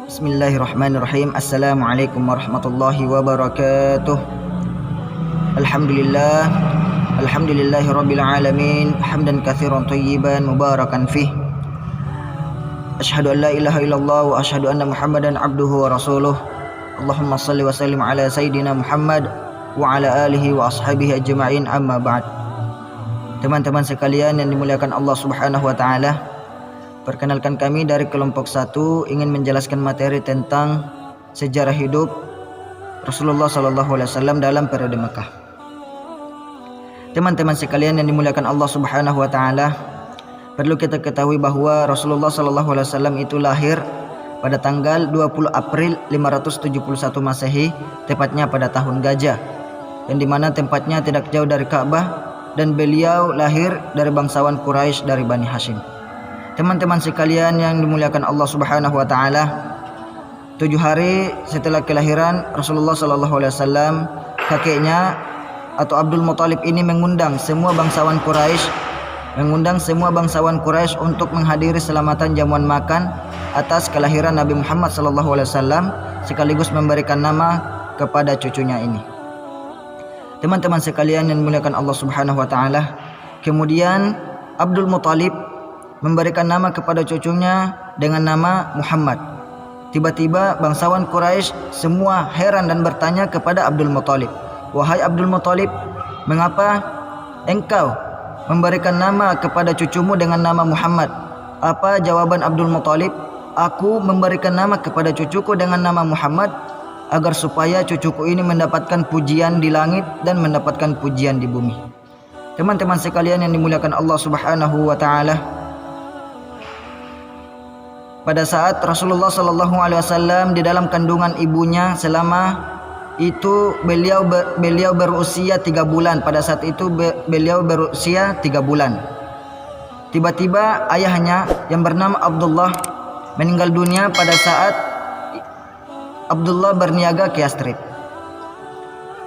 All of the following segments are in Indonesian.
Bismillahirrahmanirrahim. Assalamualaikum warahmatullahi wabarakatuh. Alhamdulillah, alhamdulillahirabbil alamin, hamdan katsiran thayyiban mubarakan fih. Asyhadu an la ilaha illallah wa asyhadu anna Muhammadan abduhu wa rasuluh. Allahumma shalli wa sallim ala sayidina Muhammad wa ala alihi wa ashabihi ajma'in, amma ba'd. Teman-teman sekalian yang dimuliakan Allah Subhanahu wa taala, perkenalkan kami dari kelompok 1 ingin menjelaskan materi tentang sejarah hidup Rasulullah SAW dalam periode Mekah. Teman-teman sekalian yang dimuliakan Allah Subhanahu wa taala, perlu kita ketahui bahwa Rasulullah SAW itu lahir pada tanggal 20 April 571 Masehi, tepatnya pada tahun Gajah, yang dimana tempatnya tidak jauh dari Ka'bah, dan beliau lahir dari bangsawan Quraisy dari Bani Hashim. Teman-teman sekalian yang dimuliakan Allah Subhanahu wa taala, 7 hari setelah kelahiran Rasulullah SAW, kakeknya atau Abdul Muthalib ini mengundang semua bangsawan Quraisy untuk menghadiri selamatan jamuan makan atas kelahiran Nabi Muhammad SAW, sekaligus memberikan nama kepada cucunya ini. Teman-teman sekalian yang dimuliakan Allah Subhanahu wa taala, kemudian Abdul Muthalib memberikan nama kepada cucunya dengan nama Muhammad. Tiba-tiba bangsawan Quraisy semua heran dan bertanya kepada Abdul Muthalib, "Wahai Abdul Muthalib, mengapa engkau memberikan nama kepada cucumu dengan nama Muhammad?" Apa jawaban Abdul Muthalib? "Aku memberikan nama kepada cucuku dengan nama Muhammad agar supaya cucuku ini mendapatkan pujian di langit dan mendapatkan pujian di bumi." Teman-teman sekalian yang dimuliakan Allah Subhanahu wa taala, pada saat Rasulullah SAW di dalam kandungan ibunya, selama itu beliau berusia 3 bulan. Pada saat itu beliau berusia 3 bulan. Tiba-tiba ayahnya yang bernama Abdullah meninggal dunia pada saat Abdullah berniaga ke Yastrib.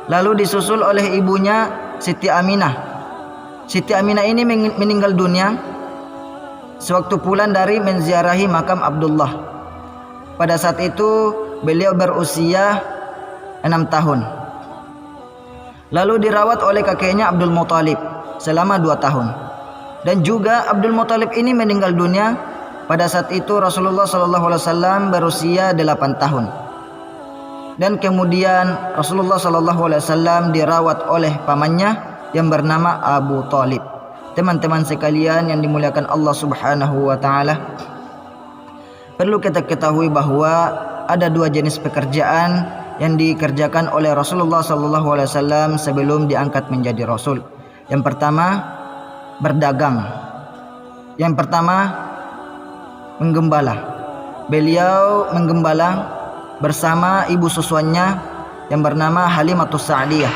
Lalu disusul oleh ibunya Siti Aminah. Siti Aminah ini meninggal dunia sewaktu pulang dari menziarahi makam Abdullah. Pada saat itu beliau berusia 6 tahun. Lalu dirawat oleh kakeknya Abdul Muthalib selama 2 tahun. Dan juga Abdul Muthalib ini meninggal dunia pada saat itu Rasulullah SAW berusia 8 tahun. Dan kemudian Rasulullah SAW dirawat oleh pamannya yang bernama Abu Thalib. Teman-teman sekalian yang dimuliakan Allah Subhanahu wa taala, perlu kita ketahui bahwa ada 2 jenis pekerjaan yang dikerjakan oleh Rasulullah SAW sebelum diangkat menjadi Rasul. Yang pertama, berdagang. Yang pertama, menggembala. Beliau menggembala bersama ibu susuannya yang bernama Halimatus Sa'diyah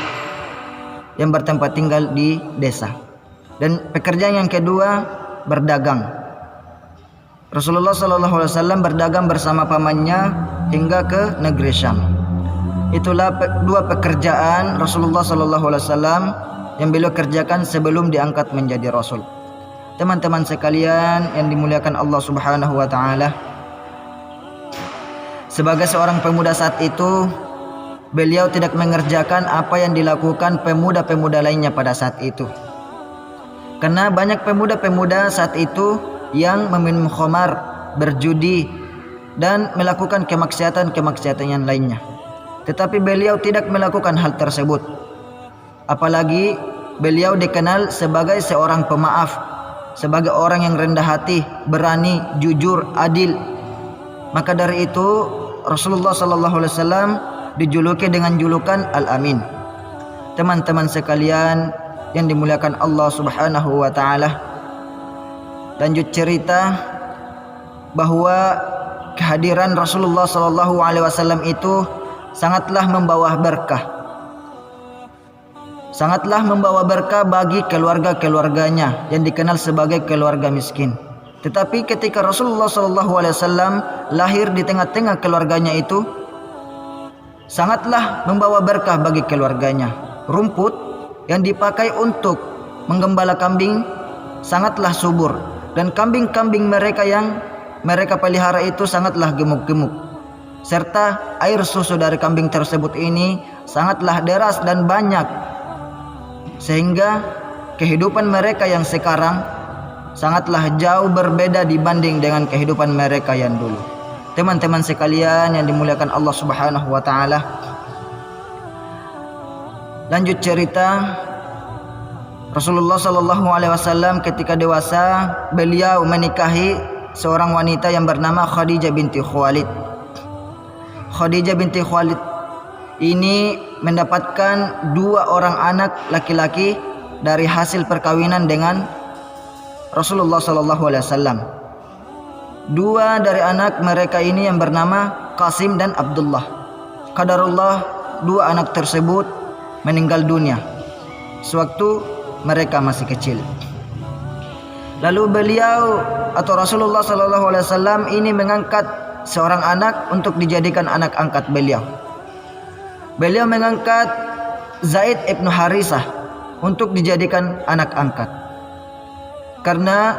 yang bertempat tinggal di desa. Dan pekerjaan yang kedua, berdagang. Rasulullah SAW berdagang bersama pamannya hingga ke negeri Syam. Itulah 2 pekerjaan Rasulullah SAW yang beliau kerjakan sebelum diangkat menjadi Rasul. Teman-teman sekalian yang dimuliakan Allah Subhanahu wa taala, sebagai seorang pemuda saat itu, beliau tidak mengerjakan apa yang dilakukan pemuda-pemuda lainnya pada saat itu. Karena banyak pemuda-pemuda saat itu yang meminum khamar, berjudi, dan melakukan kemaksiatan-kemaksiatan yang lainnya. Tetapi beliau tidak melakukan hal tersebut. Apalagi beliau dikenal sebagai seorang pemaaf, sebagai orang yang rendah hati, berani, jujur, adil. Maka dari itu Rasulullah SAW dijuluki dengan julukan Al-Amin. Teman-teman sekalian yang dimuliakan Allah Subhanahu wa taala, lanjut cerita bahwa kehadiran Rasulullah SAW itu sangatlah membawa berkah. Sangatlah membawa berkah bagi keluarga-keluarganya yang dikenal sebagai keluarga miskin. Tetapi ketika Rasulullah SAW lahir di tengah-tengah keluarganya itu, sangatlah membawa berkah bagi keluarganya. Rumput yang dipakai untuk menggembala kambing sangatlah subur, dan kambing-kambing mereka yang mereka pelihara itu sangatlah gemuk-gemuk. serta air susu dari kambing tersebut ini sangatlah deras dan banyak, sehingga kehidupan mereka yang sekarang sangatlah jauh berbeda dibanding dengan kehidupan mereka yang dulu. Teman-teman sekalian yang dimuliakan Allah Subhanahu wa taala, lanjut cerita. Rasulullah sallallahu alaihi wasallam ketika dewasa, beliau menikahi seorang wanita yang bernama Khadijah binti Khuwailid. Khadijah binti Khuwailid ini mendapatkan 2 orang anak laki-laki dari hasil perkawinan dengan Rasulullah sallallahu alaihi wasallam. 2 dari anak mereka ini yang bernama Qasim dan Abdullah. Qadarullah 2 anak tersebut meninggal dunia sewaktu mereka masih kecil. Lalu beliau atau Rasulullah sallallahu alaihi wasallam ini mengangkat seorang anak untuk dijadikan anak angkat beliau. Beliau mengangkat Zaid ibn Harisah untuk dijadikan anak angkat. Karena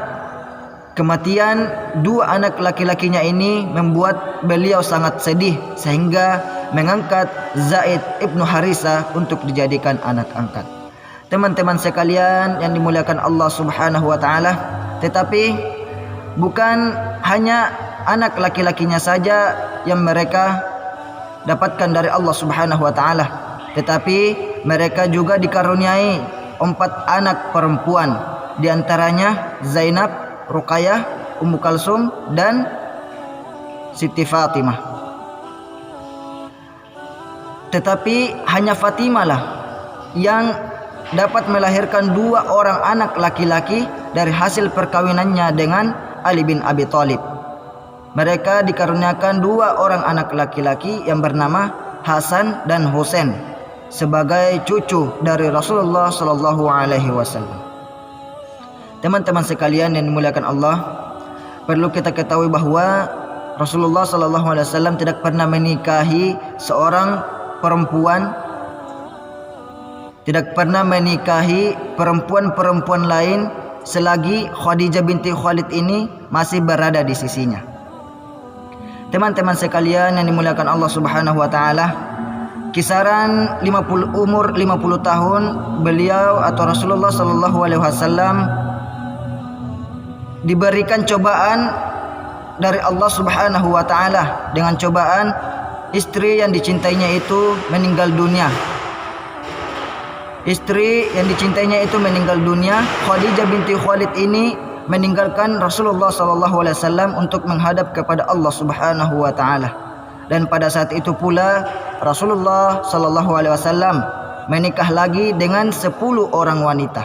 kematian 2 anak laki-lakinya ini membuat beliau sangat sedih, sehingga mengangkat Zaid ibn Harisah untuk dijadikan anak angkat. Teman-teman sekalian yang dimuliakan Allah Subhanahu wa taala, tetapi bukan hanya anak laki-lakinya saja yang mereka dapatkan dari Allah Subhanahu wa taala, tetapi mereka juga dikaruniai 4 anak perempuan, di antaranya Zainab, Ruqayyah, Ummu Kalsum dan Siti Fatimah. Tetapi hanya Fatimah lah yang dapat melahirkan 2 orang anak laki-laki dari hasil perkawinannya dengan Ali bin Abi Thalib. Mereka dikaruniakan 2 orang anak laki-laki yang bernama Hasan dan Husain sebagai cucu dari Rasulullah sallallahu alaihi wasallam. Teman-teman sekalian yang dimuliakan Allah, perlu kita ketahui bahwa Rasulullah sallallahu alaihi wasallam tidak pernah menikahi seorang perempuan, tidak pernah menikahi perempuan-perempuan lain selagi Khadijah binti Khuwailid ini masih berada di sisinya. Teman-teman sekalian yang dimuliakan Allah Subhanahu wa taala, kisaran umur 50 tahun beliau atau Rasulullah sallallahu alaihi wasallam diberikan cobaan dari Allah Subhanahu wa taala dengan cobaan istri yang dicintainya itu meninggal dunia. Istri yang dicintainya itu meninggal dunia. Khadijah binti Khuwailid ini meninggalkan Rasulullah sallallahu alaihi wasallam untuk menghadap kepada Allah Subhanahu wa taala. Dan pada saat itu pula Rasulullah sallallahu alaihi wasallam menikah lagi dengan 10 orang wanita.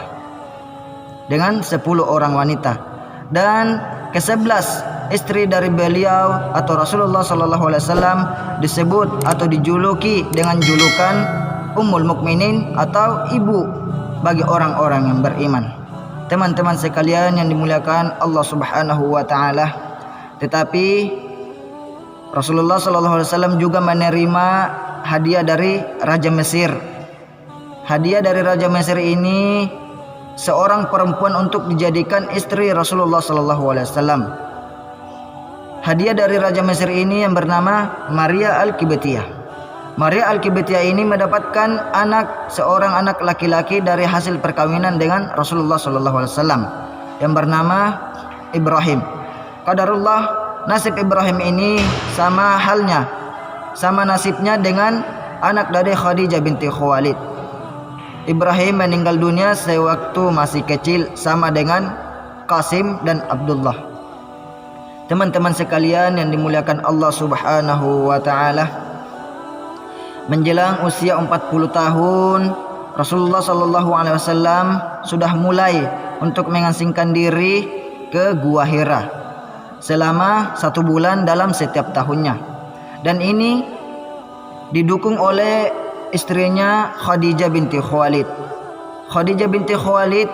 Dengan 10 orang wanita. Dan ke-11 istri dari beliau atau Rasulullah sallallahu alaihi wasallam disebut atau dijuluki dengan julukan Ummul Mukminin atau ibu bagi orang-orang yang beriman. Teman-teman sekalian yang dimuliakan Allah Subhanahu wa taala, tetapi Rasulullah sallallahu alaihi wasallam juga menerima hadiah dari Raja Mesir. Hadiah dari Raja Mesir ini seorang perempuan untuk dijadikan istri Rasulullah sallallahu alaihi wasallam. Hadiah dari Raja Mesir ini yang bernama Maria Al-Qibtiyah. Maria Al-Qibtiyah ini mendapatkan seorang anak laki-laki dari hasil perkawinan dengan Rasulullah sallallahu alaihi wasallam yang bernama Ibrahim. Qadarullah, nasib Ibrahim ini sama nasibnya dengan anak dari Khadijah binti Khuwailid. Ibrahim meninggal dunia sewaktu masih kecil sama dengan Qasim dan Abdullah. Teman-teman sekalian yang dimuliakan Allah Subhanahu wa taala, menjelang usia 40 tahun Rasulullah sallallahu alaihi wasallam sudah mulai untuk mengasingkan diri ke Gua Hira selama 1 bulan dalam setiap tahunnya. Dan ini didukung oleh istrinya Khadijah binti Khuwailid. Khadijah binti Khuwailid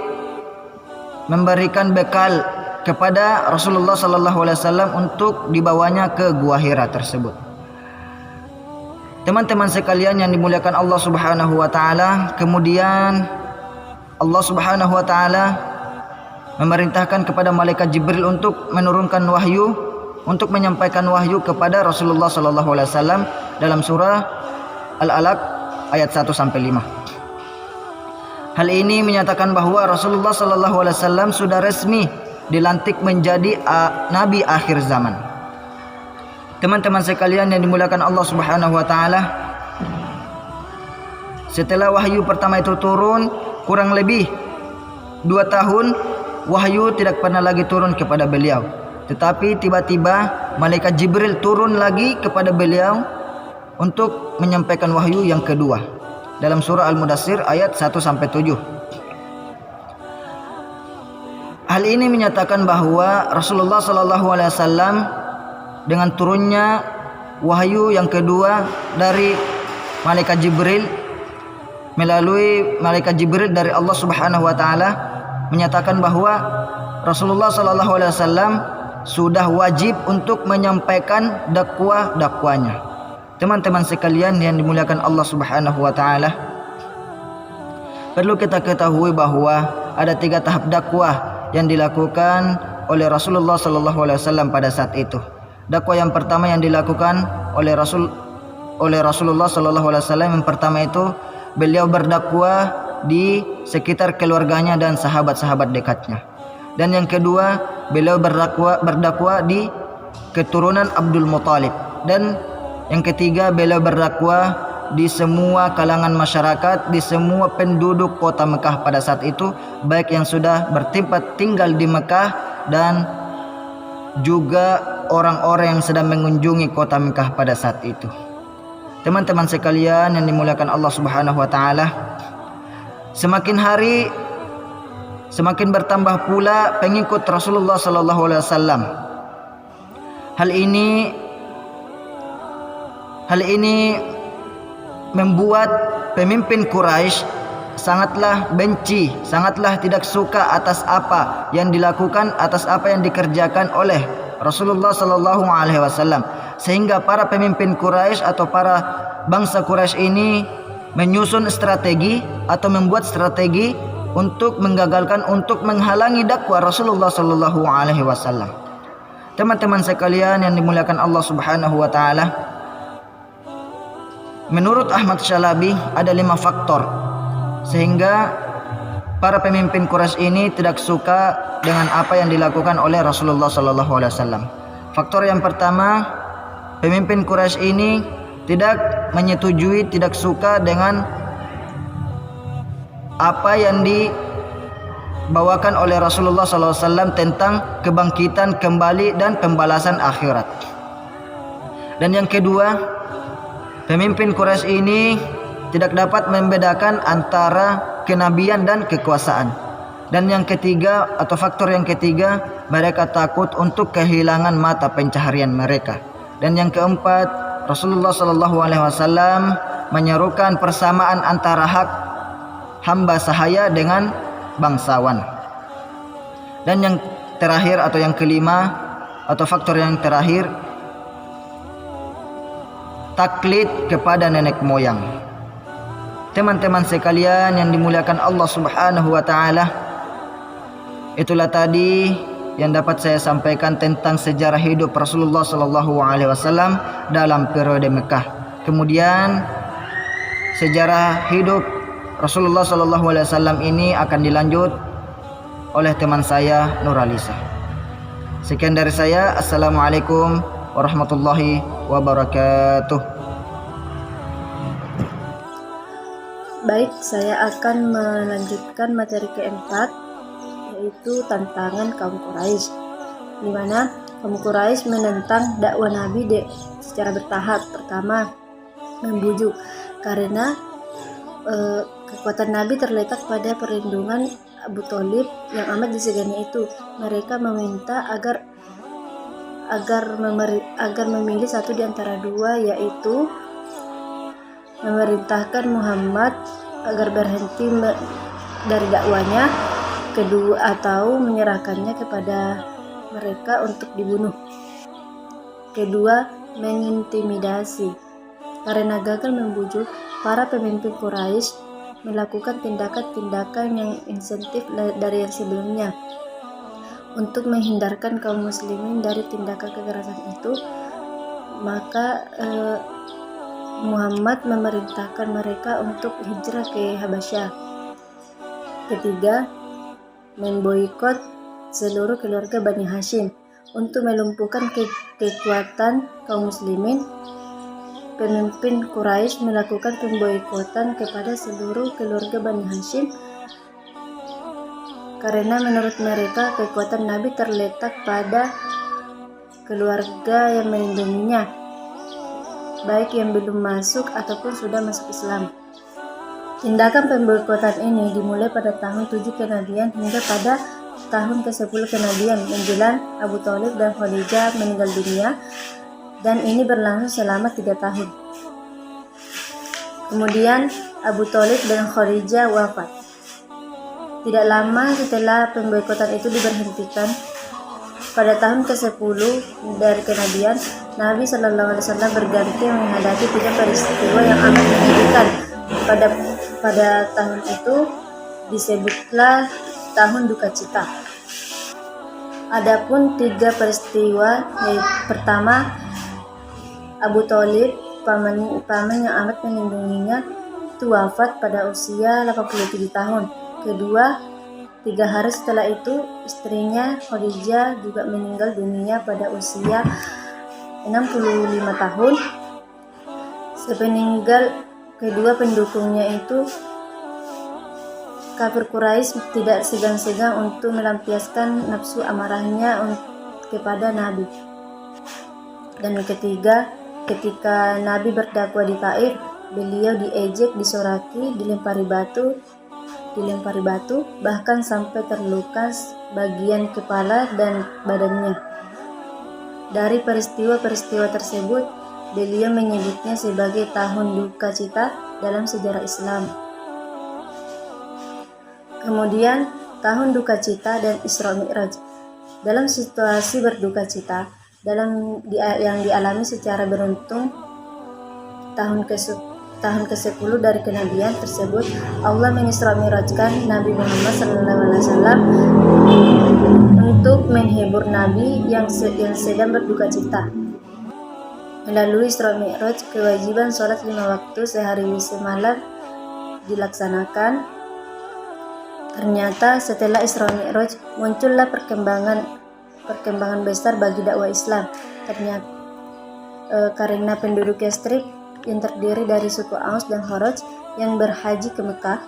memberikan bekal kepada Rasulullah sallallahu alaihi wasallam untuk dibawanya ke Gua Hira tersebut. Teman-teman sekalian yang dimuliakan Allah Subhanahu wa taala, kemudian Allah Subhanahu wa taala memerintahkan kepada malaikat Jibril untuk menurunkan wahyu untuk menyampaikan wahyu kepada Rasulullah sallallahu alaihi wasallam dalam surah Al-Alaq ayat 1 sampai 5. Hal ini menyatakan bahwa Rasulullah sallallahu alaihi wasallam sudah resmi dilantik menjadi nabi akhir zaman. Teman-teman sekalian yang dimuliakan Allah Subhanahu wa taala, setelah wahyu pertama itu turun kurang lebih 2 tahun, wahyu tidak pernah lagi turun kepada beliau. Tetapi tiba-tiba malaikat Jibril turun lagi kepada beliau untuk menyampaikan wahyu yang kedua dalam surah Al-Mudaththir ayat 1 sampai 7. Hal ini menyatakan bahwa Rasulullah sallallahu alaihi wasallam dengan turunnya wahyu yang kedua dari malaikat Jibril, melalui malaikat Jibril dari Allah Subhanahu wa taala, menyatakan bahwa Rasulullah sallallahu alaihi wasallam sudah wajib untuk menyampaikan dakwah-dakwanya. Teman-teman sekalian yang dimuliakan Allah Subhanahu wa taala, perlu kita ketahui bahwa ada 3 tahap dakwah yang dilakukan oleh Rasulullah sallallahu alaihi wasallam pada saat itu. Dakwah yang pertama yang dilakukan oleh Rasulullah sallallahu alaihi wasallam, yang pertama itu beliau berdakwah di sekitar keluarganya dan sahabat-sahabat dekatnya. Dan yang kedua, beliau berdakwah di keturunan Abdul Muthalib. Dan yang ketiga, beliau berdakwah di semua kalangan masyarakat, di semua penduduk kota Mekah pada saat itu, baik yang sudah bertempat tinggal di Mekah dan juga orang-orang yang sedang mengunjungi kota Mekah pada saat itu. Teman-teman sekalian yang dimuliakan Allah Subhanahu wa taala, semakin hari semakin bertambah pula pengikut Rasulullah sallallahu alaihi wasallam. Hal ini membuat pemimpin Quraisy sangatlah benci, sangatlah tidak suka atas apa yang dilakukan, atas apa yang dikerjakan oleh Rasulullah sallallahu alaihi wasallam, sehingga para pemimpin Quraisy atau para bangsa Quraisy ini menyusun strategi atau membuat strategi untuk menggagalkan, untuk menghalangi dakwah Rasulullah sallallahu alaihi wasallam. Teman-teman sekalian yang dimuliakan Allah Subhanahu wa taala, menurut Ahmad Syalabi ada 5 faktor sehingga para pemimpin Quraisy ini tidak suka dengan apa yang dilakukan oleh Rasulullah sallallahu alaihi wasallam. Faktor yang pertama, pemimpin Quraisy ini tidak menyetujui, tidak suka dengan apa yang dibawakan oleh Rasulullah sallallahu alaihi wasallam tentang kebangkitan kembali dan pembalasan akhirat. Dan yang kedua, pemimpin Quraisy ini tidak dapat membedakan antara kenabian dan kekuasaan. Dan yang ketiga atau faktor yang ketiga, mereka takut untuk kehilangan mata pencaharian mereka. Dan yang keempat, Rasulullah sallallahu alaihi wasallam menyerukan persamaan antara hak hamba sahaya dengan bangsawan. Dan yang terakhir atau yang kelima atau faktor yang terakhir, taklid kepada nenek moyang. Teman-teman sekalian yang dimuliakan Allah Subhanahu wa taala, itulah tadi yang dapat saya sampaikan tentang sejarah hidup Rasulullah sallallahu alaihi wasallam dalam periode Mekah. Kemudian sejarah hidup Rasulullah sallallahu alaihi wasallam ini akan dilanjut oleh teman saya Nuralisa. Sekian dari saya. Assalamualaikum warahmatullahi wabarakatuh. Baik, saya akan melanjutkan materi keempat, yaitu tantangan kaum Quraisy, di mana kaum Quraisy menentang dakwah Nabi secara bertahap. Pertama, membujuk, karena kekuatan Nabi terletak pada perlindungan Abu Thalib yang amat disegani itu. Mereka meminta agar memilih satu di antara dua, yaitu memerintahkan Muhammad agar berhenti dari dakwanya, kedua atau menyerahkannya kepada mereka untuk dibunuh. Kedua, mengintimidasi. Karena gagal membujuk, para pemimpin Quraisy melakukan tindakan-tindakan yang insentif dari yang sebelumnya. untuk menghindarkan kaum muslimin dari tindakan kekerasan itu, maka Muhammad memerintahkan mereka untuk hijrah ke Habasyah. Ketiga, memboikot seluruh keluarga Bani Hashim. Untuk melumpuhkan kekuatan kaum muslimin, pemimpin Quraisy melakukan pemboikotan kepada seluruh keluarga Bani Hashim karena menurut mereka kekuatan Nabi terletak pada keluarga yang melindunginya, baik yang belum masuk ataupun sudah masuk Islam. Tindakan pemboikotan ini dimulai pada tahun 7 kenabian hingga pada tahun ke-10 kenabian menjelang Abu Thalib dan Khadijah meninggal dunia, dan ini berlangsung selama 3 tahun. Kemudian Abu Thalib dan Khadijah wafat. Tidak lama setelah pemboikotan itu diberhentikan, pada tahun ke-10 dari kenabian, Nabi SAW berganti menghadapi 3 peristiwa yang amat menyedihkan. Pada tahun itu disebutlah tahun duka cita. Adapun 3 peristiwa, pertama, Abu Thalib, paman yang amat melindunginya, itu wafat pada usia 87 tahun. Kedua, 3 hari setelah itu, istrinya Khadijah juga meninggal dunia pada usia 65 tahun. Sepeninggal kedua pendukungnya itu, kafir Quraisy tidak segan-segan untuk melampiaskan nafsu amarahnya kepada Nabi. Dan ketiga, ketika Nabi berdakwah di Taif, beliau diejek, disoraki, dilempari batu, bahkan sampai terluka bagian kepala dan badannya. Dari peristiwa-peristiwa tersebut, beliau menyebutnya sebagai tahun duka cita dalam sejarah Islam. Kemudian, tahun duka cita dan Isra Mi'raj. Dalam situasi berduka cita yang dialami secara beruntun tahun ke-10 dari kenabian tersebut, Allah mengisra mi'rajkan Nabi Muhammad SAW untuk menghibur Nabi yang sedang berduka cita. Melalui Isra Mi'raj, kewajiban sholat 5 waktu sehari semalam dilaksanakan. Ternyata setelah Isra Mi'raj muncullah perkembangan besar bagi dakwah Islam. Ternyata karena penduduk Yastrib yang terdiri dari suku Aus dan Kharaj yang berhaji ke Mekah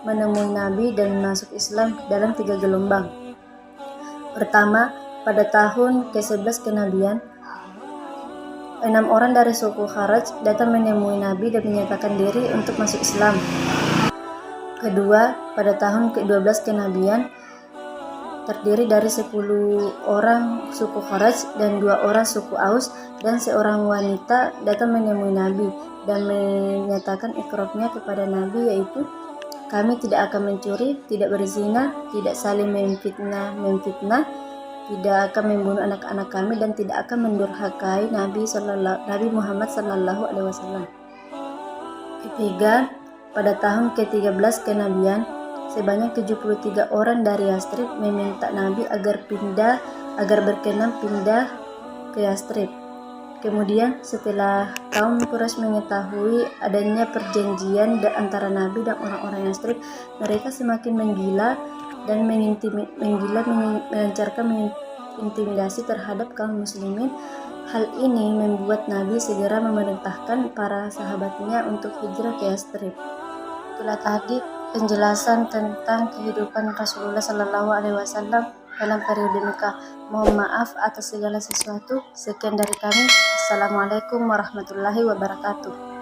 menemui Nabi dan masuk Islam dalam 3 gelombang. Pertama, pada tahun ke-11 kenabian, 6 orang dari suku Kharaj datang menemui Nabi dan menyatakan diri untuk masuk Islam. Kedua, pada tahun ke-12 kenabian, terdiri dari 10 orang suku Kharaj dan 2 orang suku Aus dan seorang wanita datang menemui Nabi dan menyatakan ikrarnya kepada Nabi, yaitu, kami tidak akan mencuri, tidak berzina, tidak saling memfitnah, tidak akan membunuh anak-anak kami, dan tidak akan mendurhakai Nabi Muhammad SAW. Ketiga, pada tahun ke-13 kenabian, sebanyak 73 orang dari Yastrib meminta Nabi agar berkenan pindah ke Yastrib. Kemudian setelah kaum Quraisy mengetahui adanya perjanjian antara Nabi dan orang-orang Yastrib, mereka semakin menggila dan melancarkan intimidasi terhadap kaum muslimin. Hal ini membuat Nabi segera memerintahkan para sahabatnya untuk hijrah ke Yastrib. Itulah tadi penjelasan tentang kehidupan Rasulullah SAW dalam periode Mekah. Mohon maaf atas segala sesuatu. Sekian dari kami. Assalamualaikum warahmatullahi wabarakatuh.